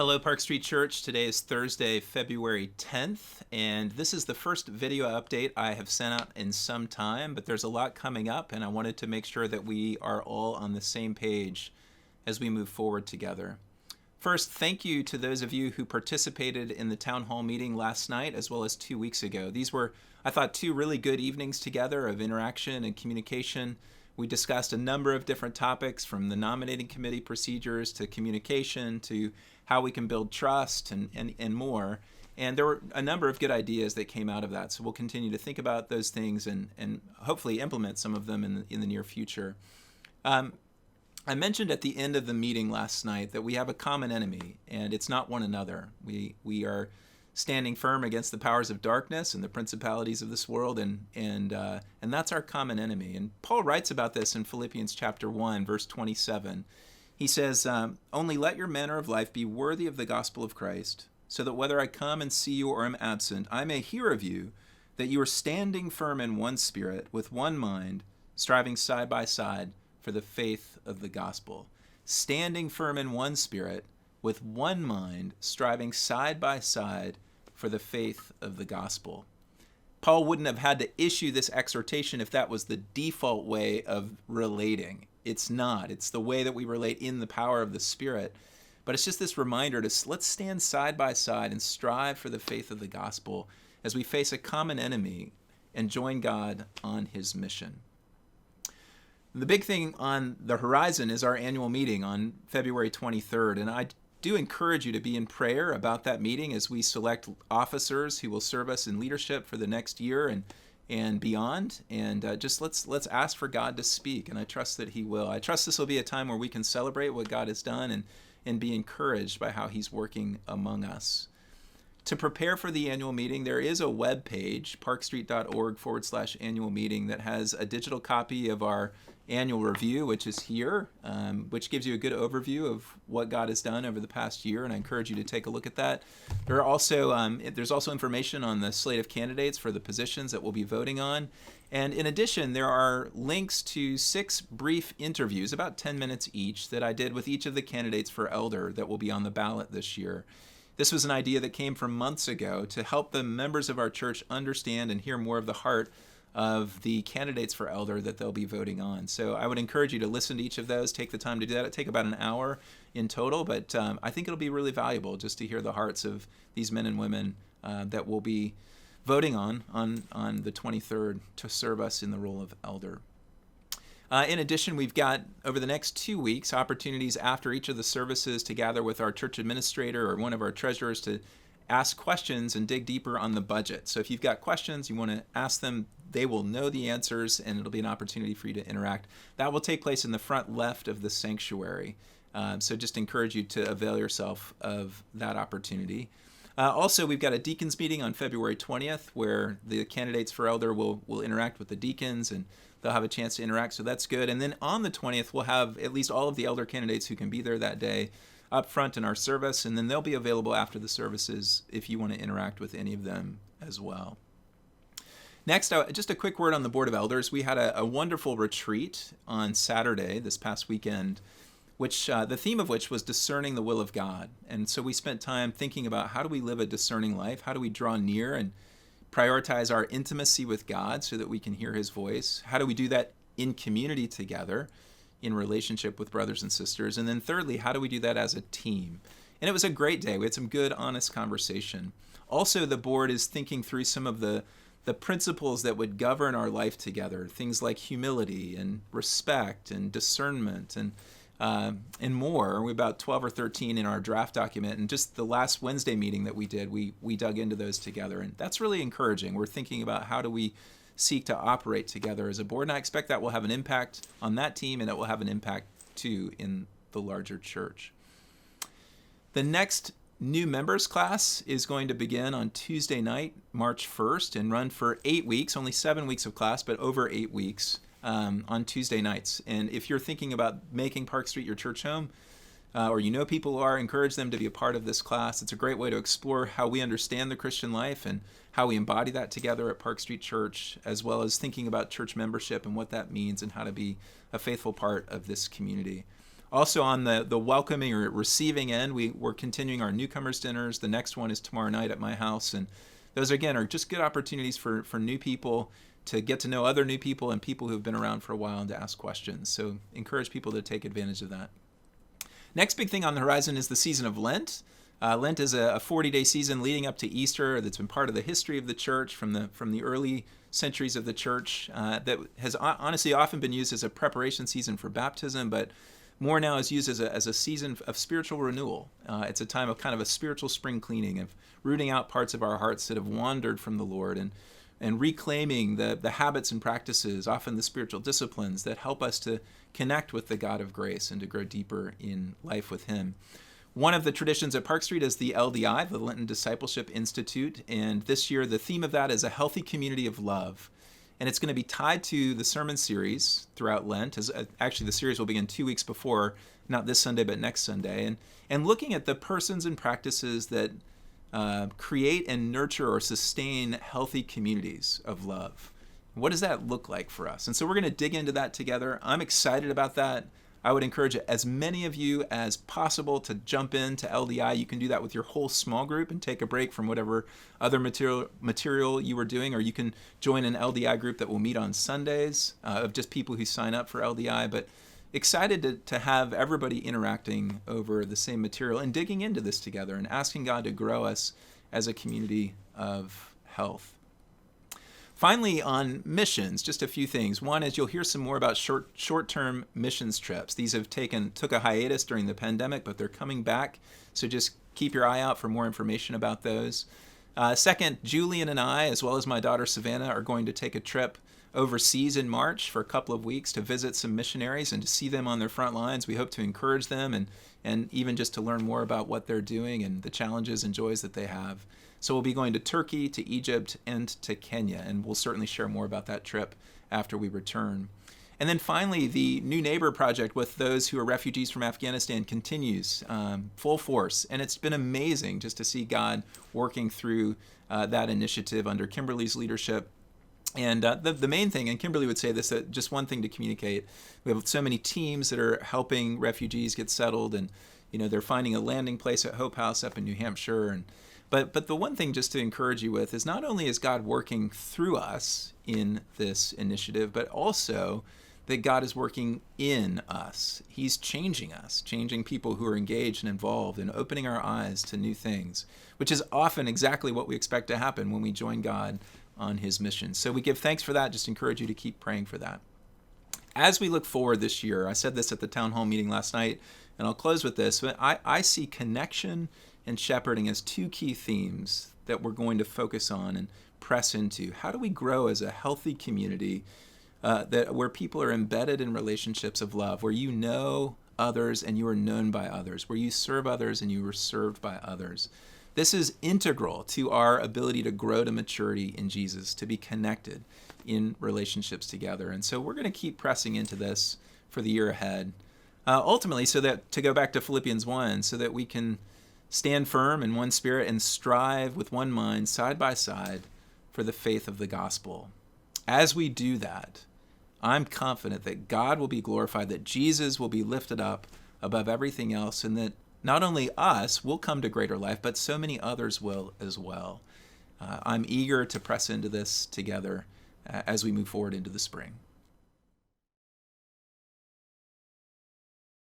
Hello, Park Street Church. Today is Thursday, February 10th, and this is the first video update I have sent out in some time, but there's a lot coming up, and I wanted to make sure that we are all on the same page as we move forward together. First, thank you to those of you who participated in the town hall meeting last night as well as 2 weeks ago. These were, I thought, two really good evenings together of interaction and communication. We discussed a number of different topics, from the nominating committee procedures to communication to how we can build trust and more. And there were a number of good ideas that came out of that. So we'll continue to think about those things and hopefully implement some of them in the near future. I mentioned at the end of the meeting last night that we have a common enemy, and it's not one another. We are standing firm against the powers of darkness and the principalities of this world, and that's our common enemy. And Paul writes about this in Philippians chapter 1, verse 27. He says, "Only let your manner of life be worthy of the gospel of Christ, so that whether I come and see you or am absent, I may hear of you, that you are standing firm in one spirit, with one mind, striving side by side for the faith of the gospel." Standing firm in one spirit, with one mind, striving side by side for the faith of the gospel. Paul wouldn't have had to issue this exhortation if that was the default way of relating. It's not. It's the way that we relate in the power of the Spirit. But it's just this reminder to let's stand side by side and strive for the faith of the gospel as we face a common enemy and join God on his mission. The big thing on the horizon is our annual meeting on February 23rd, and I do encourage you to be in prayer about that meeting as we select officers who will serve us in leadership for the next year and beyond. And just let's ask for God to speak, and I trust that he will. I trust this will be a time where we can celebrate what God has done and be encouraged by how he's working among us. To prepare for the annual meeting, there is a web page, parkstreet.org/annual meeting, that has a digital copy of our annual review, which is here, which gives you a good overview of what God has done over the past year, and I encourage you to take a look at that. There's also information on the slate of candidates for the positions that we'll be voting on. And in addition, there are links to 6 brief interviews, about 10 minutes each, that I did with each of the candidates for elder that will be on the ballot this year. This was an idea that came from months ago to help the members of our church understand and hear more of the heart of the candidates for elder that they'll be voting on. So I would encourage you to listen to each of those, take the time to do that. It'll take about an hour in total, but I think it'll be really valuable just to hear the hearts of these men and women that will be voting on the 23rd to serve us in the role of elder. In addition, we've got, over the next 2 weeks, opportunities after each of the services to gather with our church administrator or one of our treasurers to ask questions and dig deeper on the budget. So if you've got questions, you want to ask them, they will know the answers, and it'll be an opportunity for you to interact. That will take place in the front left of the sanctuary. So just encourage you to avail yourself of that opportunity. Also, we've got a deacons meeting on February 20th where the candidates for elder will interact with the deacons, and they'll have a chance to interact, so that's good. And then on the 20th, we'll have at least all of the elder candidates who can be there that day up front in our service, and then they'll be available after the services if you want to interact with any of them as well. Next, just a quick word on the Board of Elders. We had a wonderful retreat on Saturday, this past weekend, which the theme of which was discerning the will of God. And so we spent time thinking about how do we live a discerning life? How do we draw near and prioritize our intimacy with God so that we can hear his voice? How do we do that in community together, in relationship with brothers and sisters? And then thirdly, how do we do that as a team? And it was a great day. We had some good, honest conversation. Also, the board is thinking through some of the principles that would govern our life together, things like humility and respect and discernment and more. We're about 12 or 13 in our draft document, and just the last Wednesday meeting that we did, we dug into those together, and that's really encouraging. We're thinking about how do we seek to operate together as a board, and I expect that will have an impact on that team, and it will have an impact too in the larger church. The next new members class is going to begin on Tuesday night, March 1st, and run for 8 weeks, only 7 weeks of class, but over 8 weeks on Tuesday nights. And if you're thinking about making Park Street your church home, or you know people who are, encourage them to be a part of this class. It's a great way to explore how we understand the Christian life and how we embody that together at Park Street Church, as well as thinking about church membership and what that means and how to be a faithful part of this community. Also on the welcoming or receiving end, we're continuing our newcomers dinners. The next one is tomorrow night at my house. And those, again, are just good opportunities for new people to get to know other new people and people who've been around for a while and to ask questions. So encourage people to take advantage of that. Next big thing on the horizon is the season of Lent. Lent is a 40-day season leading up to Easter that's been part of the history of the church from the early centuries of the church, that has honestly often been used as a preparation season for baptism, but more now is used as a season of spiritual renewal. It's a time of kind of a spiritual spring cleaning, of rooting out parts of our hearts that have wandered from the Lord, and reclaiming the habits and practices, often the spiritual disciplines that help us to connect with the God of grace and to grow deeper in life with Him. One of the traditions at Park Street is the LDI, the Lenten Discipleship Institute, and this year the theme of that is a healthy community of love. And it's going to be tied to the sermon series throughout Lent. Actually, the series will begin 2 weeks before, not this Sunday, but next Sunday. And looking at the persons and practices that create and nurture or sustain healthy communities of love. What does that look like for us? And so we're going to dig into that together. I'm excited about that. I would encourage as many of you as possible to jump into LDI. You can do that with your whole small group and take a break from whatever other material you were doing, or you can join an LDI group that will meet on Sundays of just people who sign up for LDI. But excited to have everybody interacting over the same material and digging into this together and asking God to grow us as a community of health. Finally, on missions, just a few things. One is you'll hear some more about short-term missions trips. These have took a hiatus during the pandemic, but they're coming back. So just keep your eye out for more information about those. Second, Julian and I, as well as my daughter Savannah, are going to take a trip overseas in March for a couple of weeks to visit some missionaries and to see them on their front lines. We hope to encourage them and even just to learn more about what they're doing and the challenges and joys that they have. So we'll be going to Turkey, to Egypt, and to Kenya, and we'll certainly share more about that trip after we return. And then finally, the New Neighbor Project with those who are refugees from Afghanistan continues full force, and it's been amazing just to see God working through that initiative under Kimberly's leadership. And the main thing, and Kimberly would say this, just one thing to communicate, we have so many teams that are helping refugees get settled, and they're finding a landing place at Hope House up in New Hampshire. But the one thing just to encourage you with is not only is God working through us in this initiative, but also that God is working in us. He's changing us, changing people who are engaged and involved, and opening our eyes to new things, which is often exactly what we expect to happen when we join God on His mission. So we give thanks for that. Just encourage you to keep praying for that. As we look forward this year, I said this at the town hall meeting last night, and I'll close with this, but I see connection and shepherding as two key themes that we're going to focus on and press into. How do we grow as a healthy community where people are embedded in relationships of love, where you know others and you are known by others, where you serve others and you are served by others? This is integral to our ability to grow to maturity in Jesus, to be connected in relationships together. And so we're going to keep pressing into this for the year ahead. Ultimately, so that, to go back to Philippians 1, so that we can stand firm in one spirit and strive with one mind side by side for the faith of the gospel. As we do that, I'm confident that God will be glorified, that Jesus will be lifted up above everything else, and that not only us will come to greater life, but so many others will as well. I'm eager to press into this together as we move forward into the spring.